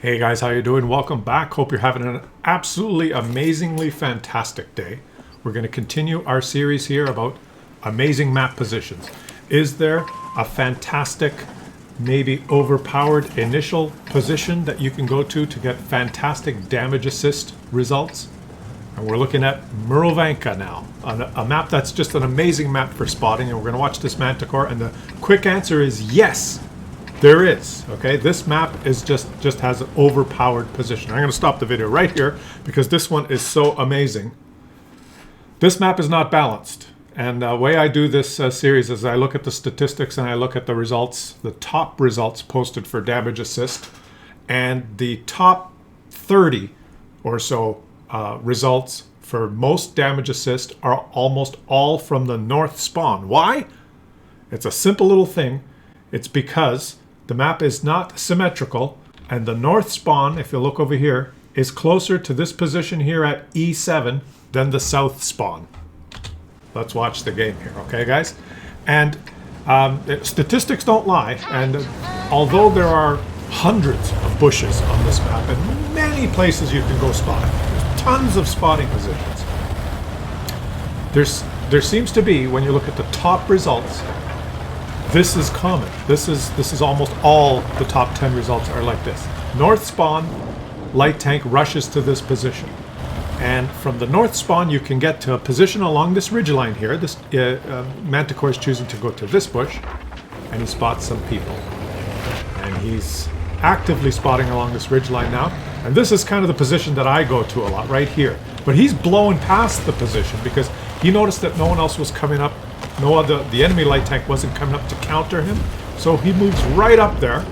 Hey guys, how you doing? Welcome back. Hope you're having an absolutely amazingly fantastic day. We're going to continue our series here about amazing map positions. Is there a fantastic, maybe overpowered initial position that you can go to get fantastic damage assist results? And we're looking at Murovanka now, a map that's just an amazing map for spotting, and we're going to watch this Manticore, and the quick answer is yes. There is, okay? This map is just has an overpowered position. I'm going to stop the video right here because this one is so amazing. This map is not balanced. And the way I do this series is I look at the statistics and I look at the results, the top results posted for damage assist, and the top 30 or so results for most damage assist are almost all from the north spawn. Why? It's a simple little thing. It's because the map is not symmetrical, and the north spawn, if you look over here, is closer to this position here at E7 than the south spawn. Let's watch the game here, okay guys? And statistics don't lie, and although there are hundreds of bushes on this map and many places you can go spotting, there's tons of spotting positions. There seems to be, when you look at the top results, this is common. This is almost all the top 10 results are like this. North spawn, light tank rushes to this position. And from the north spawn, you can get to a position along this ridgeline here. This Manticore is choosing to go to this bush, and he spots some people. And he's actively spotting along this ridgeline now. And this is kind of the position that I go to a lot, right here. But he's blowing past the position because he noticed that no one else was coming up. The enemy light tank wasn't coming up to counter him, so he moves right up there,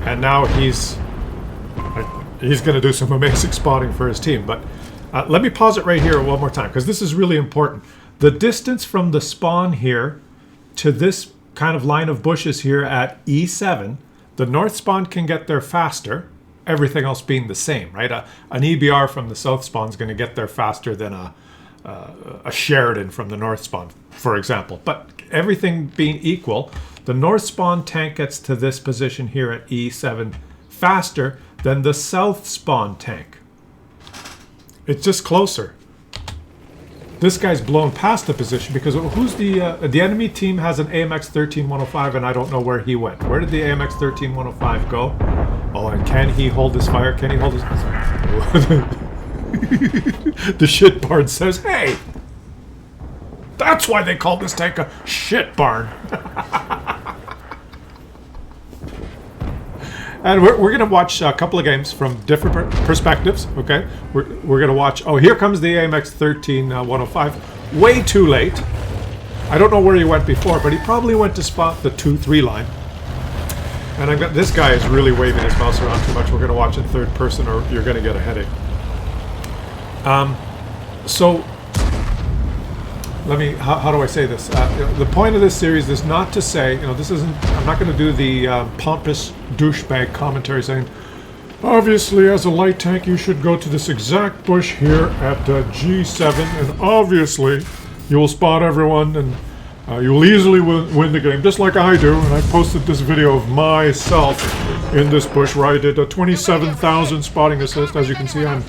and now he's going to do some amazing spotting for his team. But let me pause it right here one more time because this is really important. The distance from the spawn here to this kind of line of bushes here at E7, the north spawn can get there faster, everything else being the same, right? An EBR from the south spawn is going to get there faster than a Sheridan from the north spawn, for example. But everything being equal, the north spawn tank gets to this position here at E7 faster than the south spawn tank. It's just closer. This guy's blown past the position because who's the enemy team has an AMX 13105, and I don't know where he went. Where did the AMX 13105 go? Oh, and can he hold his fire? Can he hold his The shit barn says, hey, that's why they call this tank a shit barn. And we're going to watch a couple of games from different perspectives, okay? We're going to watch, oh, here comes the AMX 13105. Way too late. I don't know where he went before, but he probably went to spot the 2-3 line. And I've got, this guy is really waving his mouse around too much. We're going to watch in third person or you're going to get a headache. So let me, how do I say this? The point of this series is not to say, this isn't, I'm not going to do the pompous douchebag commentary saying, obviously as a light tank you should go to this exact bush here at G7, and obviously you will spot everyone and you will easily win the game, just like I do. And I posted this video of myself in this bush where I did a 27,000 spotting assist. As you can see, I'm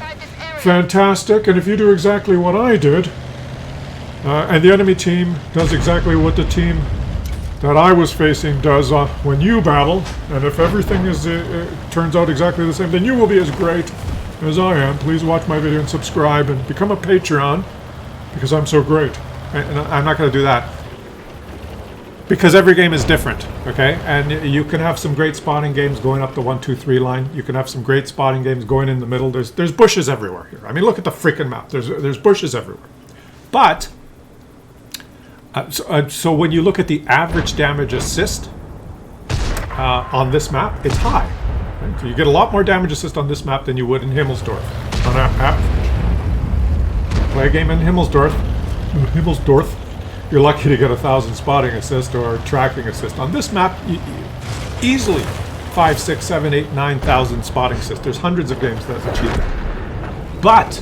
fantastic, and if you do exactly what I did, and the enemy team does exactly what the team that I was facing does when you battle, and if everything turns out exactly the same, then you will be as great as I am. Please watch my video and subscribe and become a Patreon because I'm so great. And I'm not going to do that because every game is different, okay? And you can have some great spotting games going up the 1-2-3 line. You can have some great spotting games going in the middle. There's bushes everywhere here. I mean, look at the freaking map. There's bushes everywhere. But so when you look at the average damage assist on this map, it's high. Right? So you get a lot more damage assist on this map than you would in Himmelsdorf on average. Play a game in Himmelsdorf, you're lucky to get 1,000 spotting assist or tracking assist. On this map, easily 5, 6, 7, 8, 9,000 spotting assist. There's hundreds of games that achieve that. But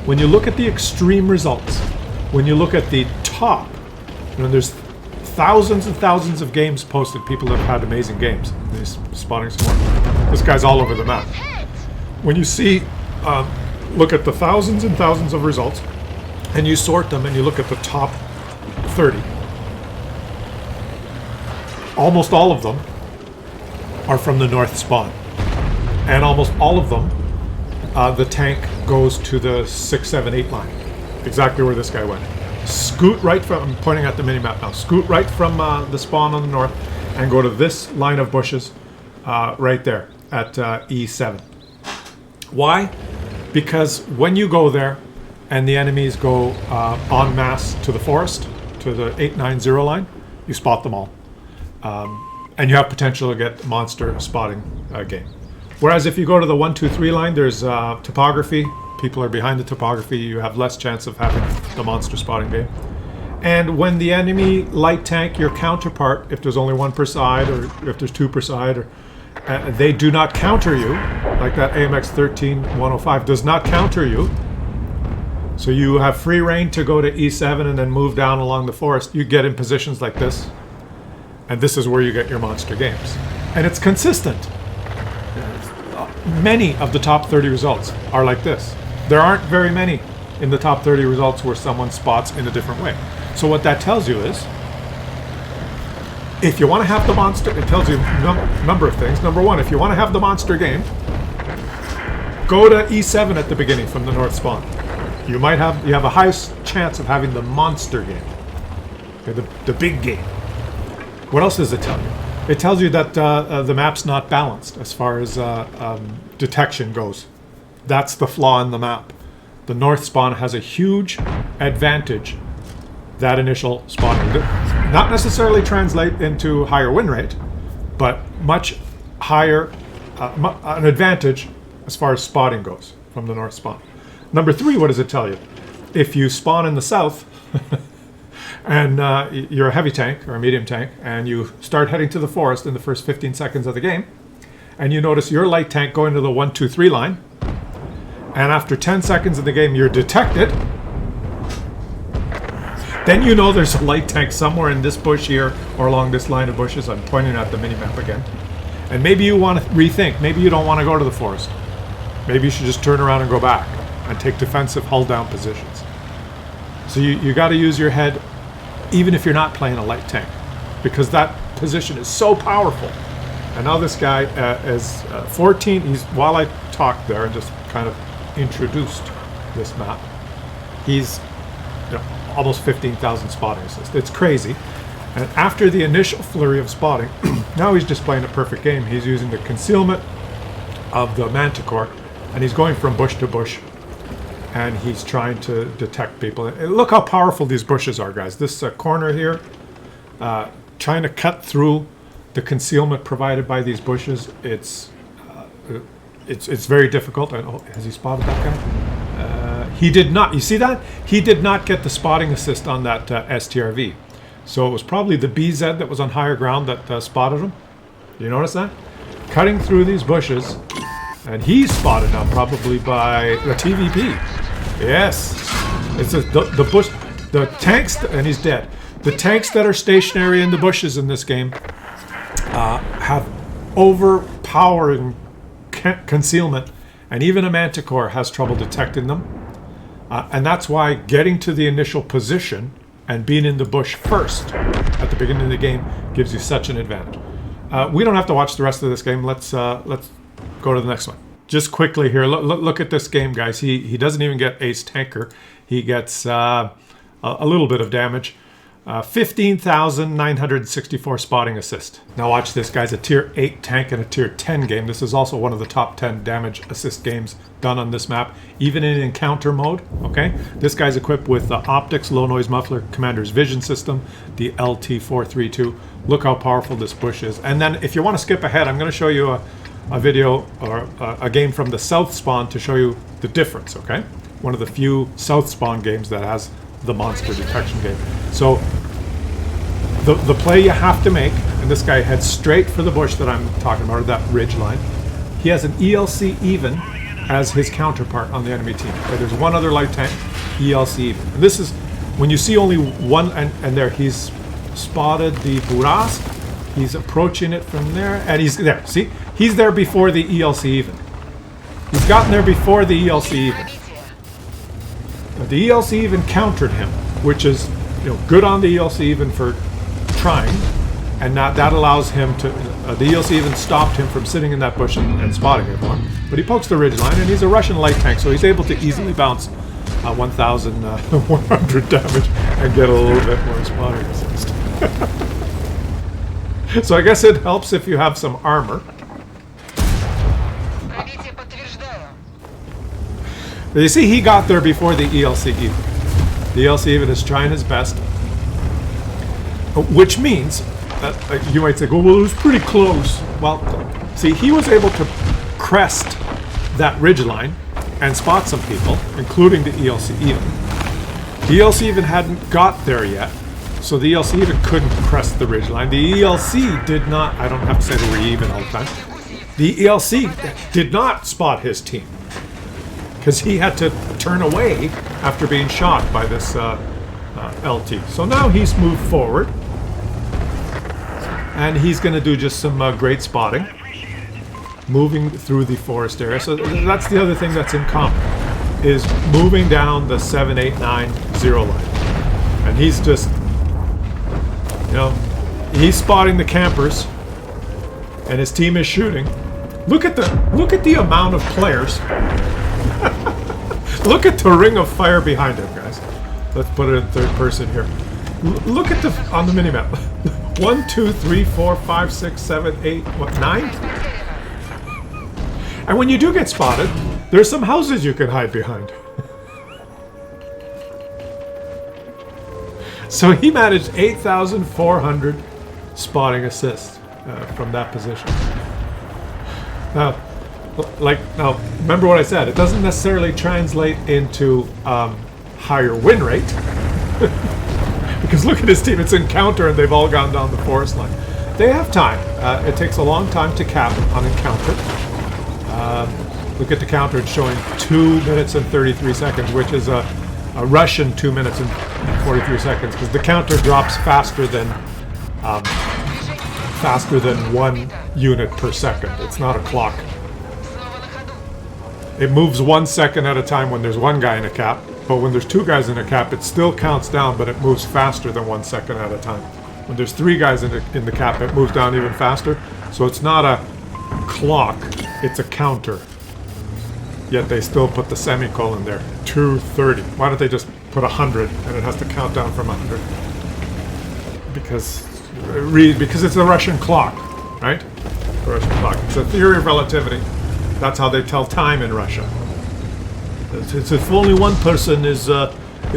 when you look at the extreme results, when you look at the top, there's thousands and thousands of games posted. People have had amazing games. They're spotting some more. This guy's all over the map. When you see, look at the thousands and thousands of results, and you sort them and you look at the top 30, almost all of them are from the north spawn. And almost all of them, the tank goes to the 6, 7, 8 line. Exactly where this guy went. Scoot right from, I'm pointing at the mini-map now, scoot right from the spawn on the north and go to this line of bushes right there at E7. Why? Because when you go there and the enemies go en masse to the forest, to the 890 line, you spot them all. And you have potential to get monster spotting game. Whereas if you go to the 1, 2, 3 line, there's topography. People are behind the topography. You have less chance of having the monster spotting game. And when the enemy light tank, your counterpart, if there's only one per side or if there's two per side, or they do not counter you, like that AMX 13105 does not counter you. So you have free reign to go to E7 and then move down along the forest. You get in positions like this. And this is where you get your monster games. And it's consistent. Many of the top 30 results are like this. There aren't very many in the top 30 results where someone spots in a different way. So what that tells you is, if you want to have the monster, it tells you a number of things. Number one, if you want to have the monster game, go to E7 at the beginning from the north spawn. You have a highest chance of having the monster game, okay, the big game. What else does it tell you? It tells you that the map's not balanced as far as detection goes. That's the flaw in the map. The north spawn has a huge advantage, that initial spawning. Not necessarily translate into higher win rate, but much higher, an advantage as far as spotting goes from the north spawn. Number three, what does it tell you? If you spawn in the south, and you're a heavy tank or a medium tank, and you start heading to the forest in the first 15 seconds of the game, and you notice your light tank going to the 1, 2, 3 line, and after 10 seconds of the game you're detected, then you know there's a light tank somewhere in this bush here or along this line of bushes. I'm pointing at the mini-map again. And maybe you want to rethink. Maybe you don't want to go to the forest. Maybe you should just turn around and go back and take defensive hull down positions. So you got to use your head even if you're not playing a light tank, because that position is so powerful. And now this guy is 14. While I talked there and just kind of introduced this map, he's almost 15,000 spotting assists. It's crazy. And after the initial flurry of spotting, now he's just playing a perfect game. He's using the concealment of the manticore, and he's going from bush to bush, and he's trying to detect people. And look how powerful these bushes are, guys. This corner here, trying to cut through the concealment provided by these bushes, it's very difficult. Has he spotted that guy? He did not. You see that? He did not get the spotting assist on that STRV. So it was probably the BZ that was on higher ground that spotted him. You notice that? Cutting through these bushes, and he's spotted now probably by the TVP. Yes, it's the bush, the tanks, and he's dead. The tanks that are stationary in the bushes in this game have overpowering concealment, and even a manticore has trouble detecting them. And that's why getting to the initial position and being in the bush first at the beginning of the game gives you such an advantage. We don't have to watch the rest of this game. Let's go to the next one. Just quickly here, look at this game, guys. He doesn't even get ace tanker. He gets a little bit of damage. 15,964 spotting assist. Now watch this, guys. A tier 8 tank and a tier 10 game. This is also one of the top 10 damage assist games done on this map, even in encounter mode. Okay, this guy's equipped with the optics, low noise muffler, commander's vision system, the LT432. Look how powerful this bush is. And then if you want to skip ahead, I'm going to show you a video or a game from the south spawn to show you the difference. Okay, one of the few south spawn games that has the monster detection game. So the play you have to make, and this guy heads straight for the bush that I'm talking about, or that ridge line. He has an ELC even as his counterpart on the enemy team. Okay, there's one other light tank, ELC even. And this is when you see only one, and there he's spotted the Burask. He's approaching it from there, and he's there. See, He's there before the ELC even. He's gotten there before the ELC even. But the ELC even countered him, which is, you know, good on the ELC even for trying, and that allows him to. The ELC even stopped him from sitting in that bush and spotting everyone. But he pokes the ridgeline, and he's a Russian light tank, so he's able to easily bounce 1,100 damage and get a little bit more spotting assist. So I guess it helps if you have some armor. But you see, he got there before the ELC even. The ELC even is trying his best. Which means, you might say, well, it was pretty close. Well, see, he was able to crest that ridgeline and spot some people, including the ELC even. The ELC even hadn't got there yet, so the ELC even couldn't crest the ridgeline. The ELC did not, I don't have to say that we're even all the time. The ELC did not spot his team, because he had to turn away after being shot by this LT. So now he's moved forward, and he's going to do just some great spotting, moving through the forest area. So that's the other thing that's in common, is moving down the 7-8-9-0 line. And he's just, you know, he's spotting the campers, and his team is shooting. Look at the amount of players. Look at the ring of fire behind him, guys. Let's put it in third person here. Look at on the minimap. 1, 2, 3, 4, 5, 6, 7, 8, what, 9? And when you do get spotted, there's some houses you can hide behind. So he managed 8,400 spotting assists from that position. Now, remember what I said. It doesn't necessarily translate into higher win rate. Because look at his team. It's encounter, and they've all gone down the forest line. They have time. It takes a long time to cap on encounter. Look at the counter. It's showing 2 minutes and 33 seconds, which is a Russian 2 minutes and 43 seconds, because the counter drops faster than 1 unit per second. It's not a clock. It moves 1 second at a time when there's one guy in a cap, but when there's 2 guys in a cap, it still counts down, but it moves faster than 1 second at a time. When there's 3 guys in the cap, it moves down even faster. So it's not a clock, it's a counter. Yet they still put the semicolon there, 2:30. Why don't they just put 100 and it has to count down from 100? Because it's a Russian clock, right? The Russian clock. It's a theory of relativity. That's how they tell time in Russia. It's if only one person is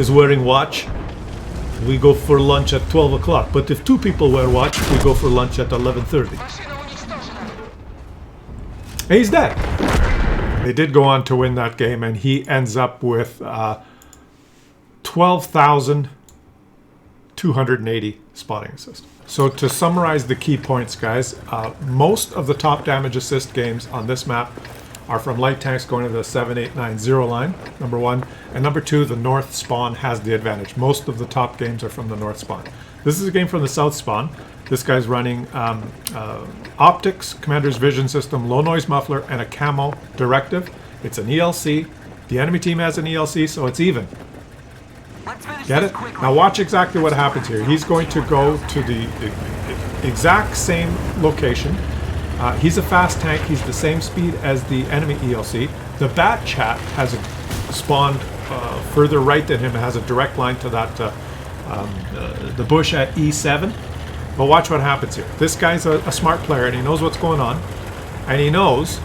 wearing watch, we go for lunch at 12 o'clock. But if 2 people wear watch, we go for lunch at 11:30. And he's dead. They did go on to win that game, and he ends up with 12,280 spotting assists. So to summarize the key points, guys, most of the top damage assist games on this map are from light tanks going to the 7-8-9-0 line, number 1. And number 2, the north spawn has the advantage. Most of the top games are from the north spawn. This is a game from the south spawn. This guy's running optics, commander's vision system, low noise muffler, and a camo directive. It's an ELC. The enemy team has an ELC, so it's even. Get it? Now watch exactly what happens here. He's going to go to the exact same location. He's a fast tank. He's the same speed as the enemy ELC. The Bat Chat has spawned further right than him. It has a direct line to that the bush at E7. But watch what happens here. This guy's a smart player, and he knows what's going on. And he knows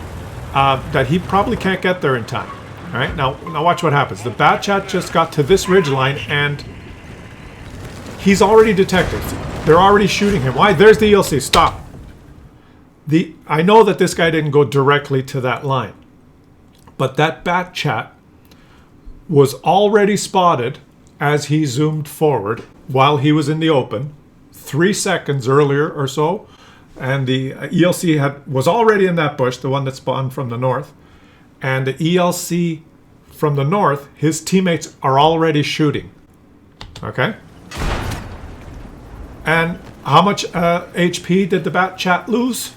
that he probably can't get there in time. All right, now watch what happens. The Bat Chat just got to this ridgeline, and he's already detected. They're already shooting him. Why? There's the ELC. Stop. I know that this guy didn't go directly to that line, but that Bat Chat was already spotted as he zoomed forward while he was in the open 3 seconds earlier or so, and the ELC was already in that bush, the one that spawned from the north, and the ELC from the north, his teammates are already shooting. Okay? And how much HP did the Bat Chat lose?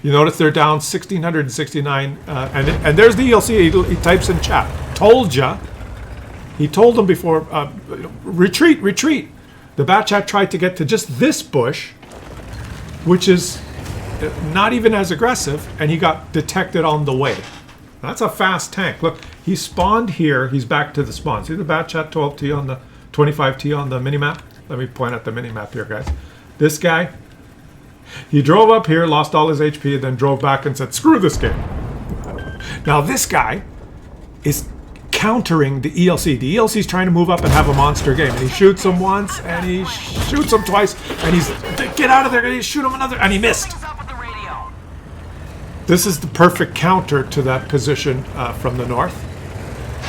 You notice they're down 1,669, and there's the ELC. He types in chat. Told ya. He told them before, retreat, retreat. The bat chat tried to get to just this bush, which is not even as aggressive, and he got detected on the way. That's a fast tank. Look, he spawned here. He's back to the spawn. See the bat chat 12T on the 25T on the minimap? Let me point at the minimap here, guys. This guy, he drove up here, lost all his HP, then drove back and said, screw this game. Now this guy is countering the ELC. The ELC is trying to move up and have a monster game. And he shoots him once, and he shoots him twice, and he's, get out of there, and he shoot him another, and he missed. This is the perfect counter to that position from the north.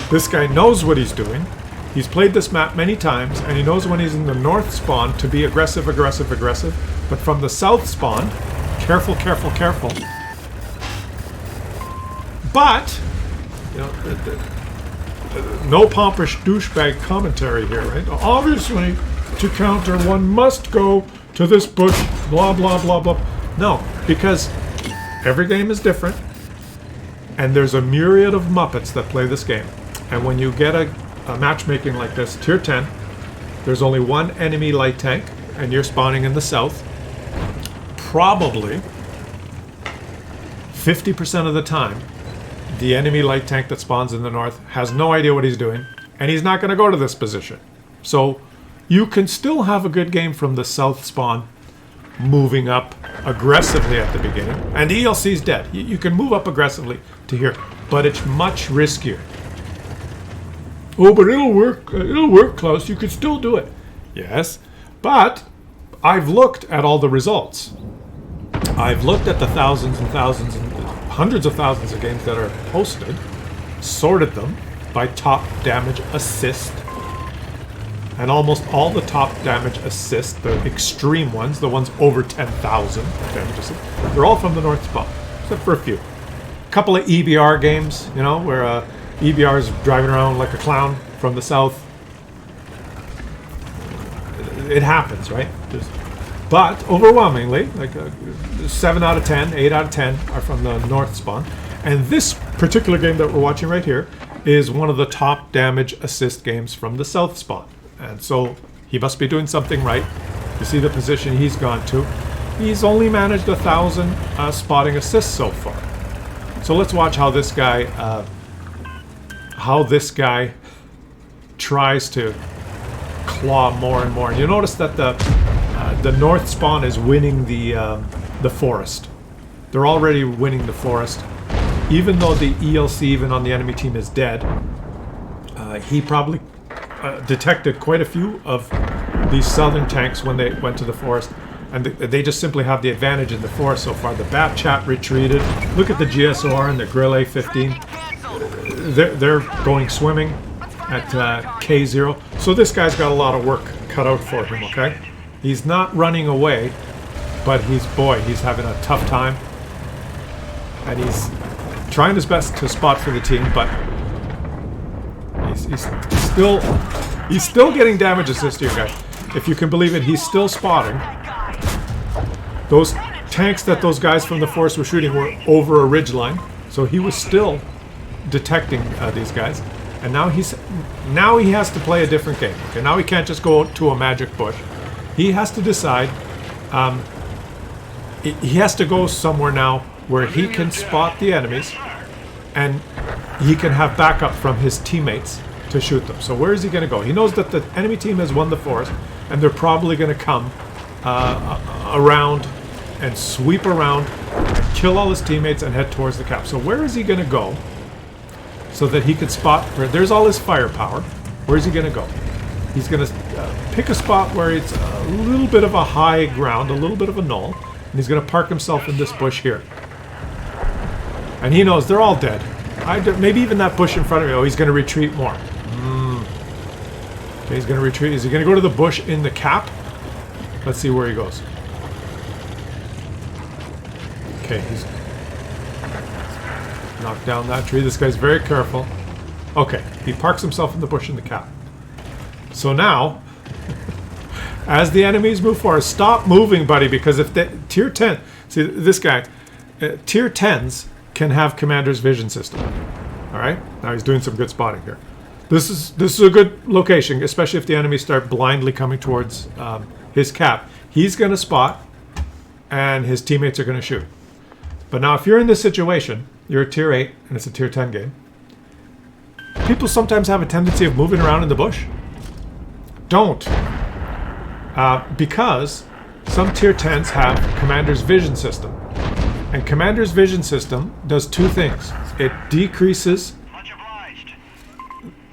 This guy knows what he's doing. He's played this map many times, and he knows when he's in the north spawn to be aggressive, aggressive, aggressive. But from the south spawn, careful, careful, careful. But, you know, no pompous douchebag commentary here, right? Obviously, to counter, one must go to this bush, blah, blah, blah, blah. No, because every game is different, and there's a myriad of Muppets that play this game. And when you get a matchmaking like this, tier 10, there's only one enemy light tank, and you're spawning in the south. Probably 50% of the time, the enemy light tank that spawns in the north has no idea what he's doing, and he's not going to go to this position. So you can still have a good game from the south spawn, moving up aggressively at the beginning, and the ELC's dead. You can move up aggressively to here, but it's much riskier. Oh, but it'll work, Klaus. You could still do it. Yes, but I've looked at all the results. I've looked at the thousands and thousands and hundreds of thousands of games that are posted, sorted them by top damage assist, and almost all the top damage assist, the extreme ones, the ones over 10,000 damage assist, they're all from the north spawn, except for a few. A couple of EBR games, you know, where EBR is driving around like a clown from the south. It happens, right? But overwhelmingly, like 7 out of 10, 8 out of 10 are from the north spawn. And this particular game that we're watching right here is one of the top damage assist games from the south spawn. And so he must be doing something right. You see the position he's gone to. He's only managed 1,000 spotting assists so far. So let's watch how this guy tries to claw more and more. And you notice that the north spawn is winning the forest. They're already winning the forest. Even though the ELC, even on the enemy team, is dead, he probably detected quite a few of these southern tanks when they went to the forest. And they just simply have the advantage in the forest so far. The Bat Chat retreated. Look at the GSOR and the Grill A15. They're going swimming at K0. So this guy's got a lot of work cut out for him, okay? He's not running away, but he's having a tough time. And he's trying his best to spot for the team, but he's still getting damage assist here, guys. If you can believe it, he's still spotting. Those tanks that those guys from the forest were shooting were over a ridgeline, so he was still detecting these guys. And now he has to play a different game. Okay, now he can't just go to a magic bush. He has to decide. He has to go somewhere now where he can spot the enemies, and he can have backup from his teammates to shoot them. So where is he going to go? He knows that the enemy team has won the forest, and they're probably going to come around and sweep around, kill all his teammates, and head towards the cap. So where is he going to go so that he can spot? There's all his firepower. Where's he going to go? He's going to pick a spot where it's a little bit of a high ground, a little bit of a knoll, and he's going to park himself in this bush here. And he knows they're all dead. Maybe even that bush in front of me. Oh, he's going to retreat more. Okay, he's going to retreat. Is he going to go to the bush in the cap? Let's see where he goes. Okay, he's knocked down that tree. This guy's very careful. Okay, he parks himself in the bush in the cap. So now, as the enemies move forward, stop moving, buddy, because if tier 10, see this guy, tier 10s can have commander's vision system. All right, now he's doing some good spotting here. This is a good location, especially if the enemies start blindly coming towards his cap. He's going to spot, and his teammates are going to shoot. But now, if you're in this situation, you're a tier 8, and it's a tier 10 game. People sometimes have a tendency of moving around in the bush. Don't, because some tier 10s have commander's vision system, and commander's vision system does two things. It decreases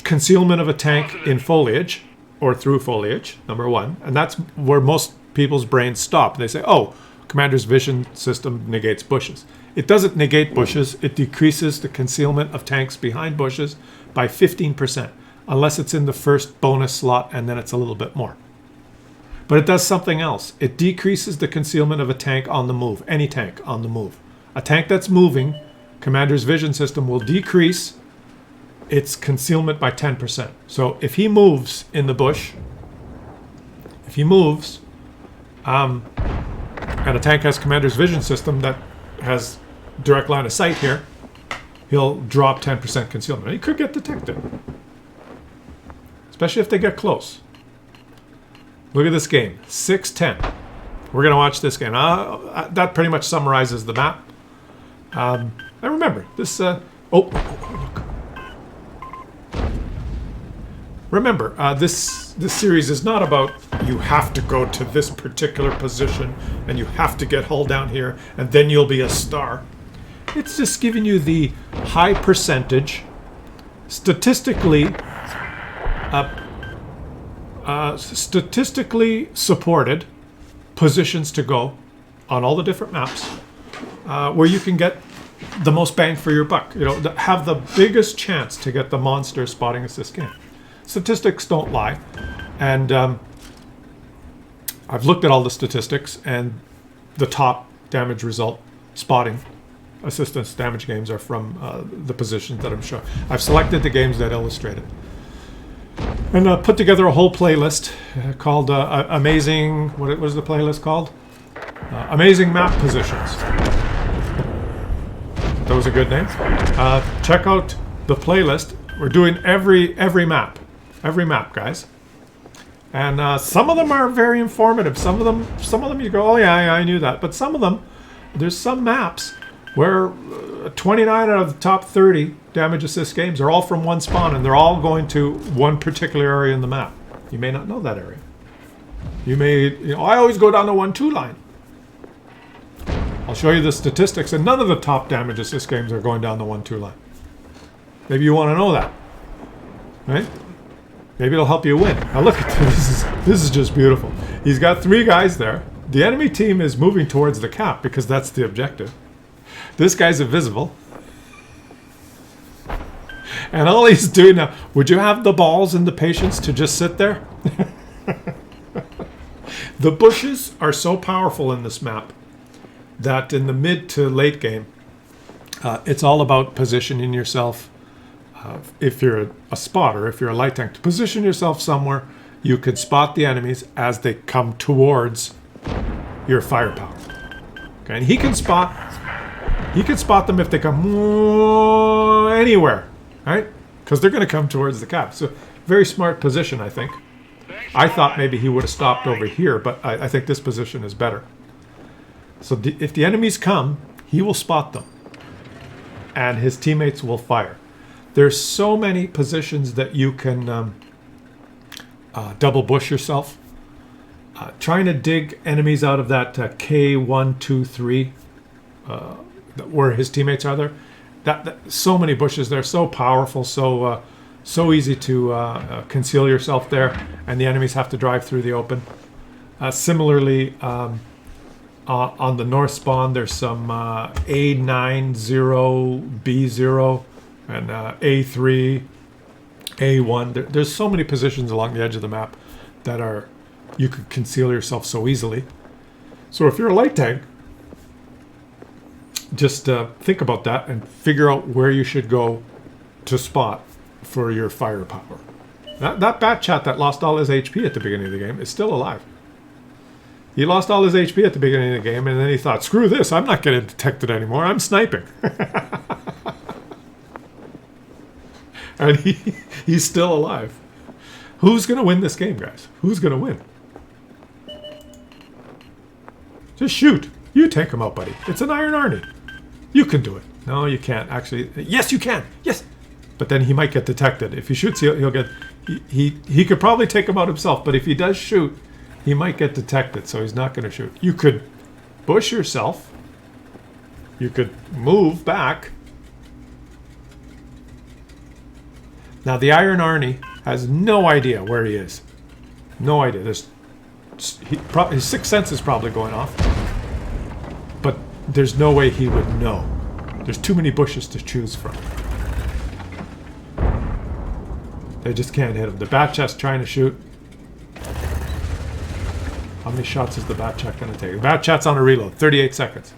concealment of a tank in foliage or through foliage, number one, and that's where most people's brains stop. They say, oh, commander's vision system negates bushes. It doesn't negate bushes. It decreases the concealment of tanks behind bushes by 15%, unless it's in the first bonus slot, and then it's a little bit more. But it does something else. It decreases the concealment of a tank on the move, any tank on the move. A tank that's moving, commander's vision system will decrease its concealment by 10%. So if he moves in the bush, if he moves, and a tank has commander's vision system that has direct line of sight here, he'll drop 10% concealment. He could get detected, especially if they get close. Look at this game, 6-10. We're going to watch this game. That pretty much summarizes the map. And remember, this... look. Remember, this series is not about you have to go to this particular position and you have to get hull down here and then you'll be a star. It's just giving you the high percentage, statistically supported positions to go on all the different maps where you can get the most bang for your buck. You know, have the biggest chance to get the monster spotting assist game. Statistics don't lie, and I've looked at all the statistics, and the top damage result spotting assistance damage games are from the positions that I'm showing. I've selected the games that illustrate it, and put together a whole playlist called Amazing. What was the playlist called? Amazing Map Positions. That was a good name. Check out the playlist. We're doing every map. Every map, guys, and some of them are very informative. Some of them you go, oh yeah, I knew that. But some of them, there's some maps where 29 out of the top 30 damage assist games are all from one spawn, and they're all going to one particular area in the map. You may not know that area. You may, I always go down the 1-2 line. I'll show you the statistics, and none of the top damage assist games are going down the 1-2 line. Maybe you want to know that, right? Maybe it'll help you win. Now look at this. This is just beautiful. He's got 3 guys there. The enemy team is moving towards the cap because that's the objective. This guy's invisible. And all he's doing now, would you have the balls and the patience to just sit there? The bushes are so powerful in this map that in the mid to late game, it's all about positioning yourself. If you're a spotter, if you're a light tank, to position yourself somewhere you could spot the enemies as they come towards your firepower. Okay, and he can spot them if they come anywhere, right? Because they're going to come towards the cap. So very smart position, I think. I thought maybe he would have stopped over here, but I think this position is better. So if the enemies come, he will spot them, and his teammates will fire. There's so many positions that you can double bush yourself. Trying to dig enemies out of that K1, 2, 3, where his teammates are there. That so many bushes there, so powerful, so easy to conceal yourself there, and the enemies have to drive through the open. Similarly, on the north spawn, there's some A9, 0, B0. And A3, A1. There's so many positions along the edge of the map that you could conceal yourself so easily. So if you're a light tank, just think about that and figure out where you should go to spot for your firepower. That bat chat that lost all his HP at the beginning of the game is still alive. He lost all his HP at the beginning of the game, and then he thought, screw this, I'm not getting detected anymore, I'm sniping. And he's still alive. Who's going to win this game, guys? Who's going to win? Just shoot. You take him out, buddy. It's an Iron Arnie. You can do it. No, you can't. Actually, yes, you can. Yes. But then he might get detected. If he shoots, he'll get... He could probably take him out himself, but if he does shoot, he might get detected, so he's not going to shoot. You could bush yourself. You could move back. Now, the Iron Arnie has no idea where he is. No idea. His sixth sense is probably going off. But there's no way he would know. There's too many bushes to choose from. They just can't hit him. The Bat Chat's trying to shoot. How many shots is the Bat Chat going to take? The Bat Chat's on a reload. 38 seconds.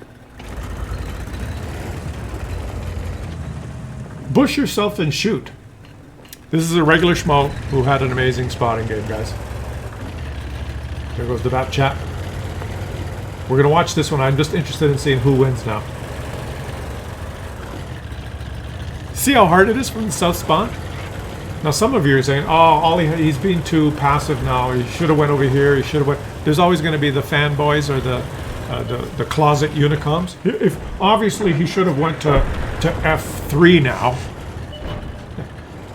Bush yourself and shoot. This is a regular schmo who had an amazing spotting game, guys. There goes the Bat Chat. We're going to watch this one. I'm just interested in seeing who wins now. See how hard it is from the south spawn? Now some of you are saying, oh, he's being too passive now. He should have went over here. He should have went... There's always going to be the fanboys or the closet unicoms. If obviously he should have went to F3 now.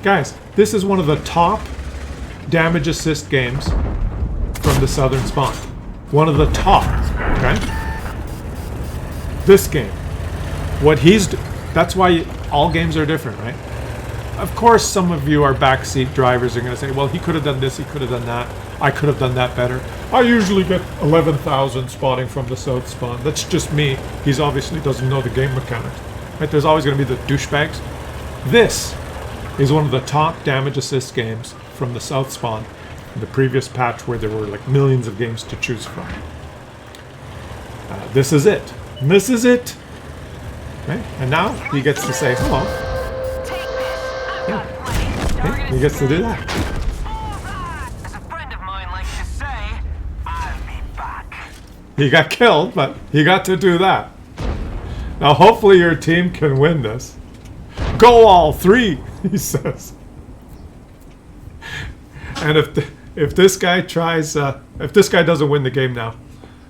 Guys, this is one of the top damage assist games from the southern spawn. One of the top, okay? This game. What he's... That's why all games are different, right? Of course, some of you are backseat drivers are going to say, well, he could have done this, he could have done that. I could have done that better. I usually get 11,000 spotting from the south spawn. That's just me. He's obviously doesn't know the game mechanics. Right? There's always going to be the douchebags. This is one of the top damage assist games from the south spawn in the previous patch where there were like millions of games to choose from. This is it. This is it. Okay? And now he gets to say hello. Yeah. Okay? He gets to do that. As a friend of mine likes to say, I'll be back. He got killed, but he got to do that. Now hopefully your team can win this. Go all three, he says. And if this guy tries, if this guy doesn't win the game now,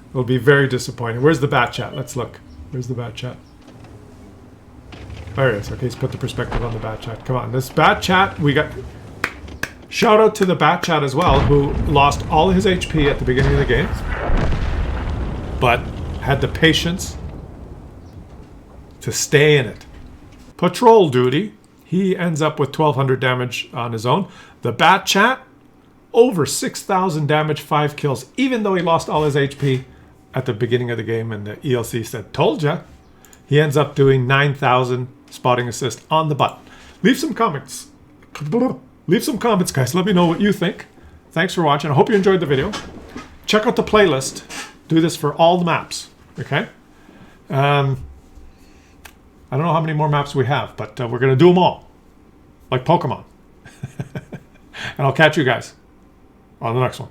it'll be very disappointing. Where's the Bat Chat? Let's look. Where's the Bat Chat? There it is. Okay, he's put the perspective on the Bat Chat. Come on, this Bat Chat, we got... Shout out to the Bat Chat as well, who lost all his HP at the beginning of the game, but had the patience to stay in it. Patrol duty, he ends up with 1,200 damage on his own. The Bat Chat, over 6,000 damage, 5 kills, even though he lost all his HP at the beginning of the game, and the ELC said, told ya. He ends up doing 9,000 spotting assist on the button. Leave some comments. Leave some comments, guys. Let me know what you think. Thanks for watching. I hope you enjoyed the video. Check out the playlist. Do this for all the maps, okay? I don't know how many more maps we have, but we're going to do them all. Like Pokemon. And I'll catch you guys on the next one.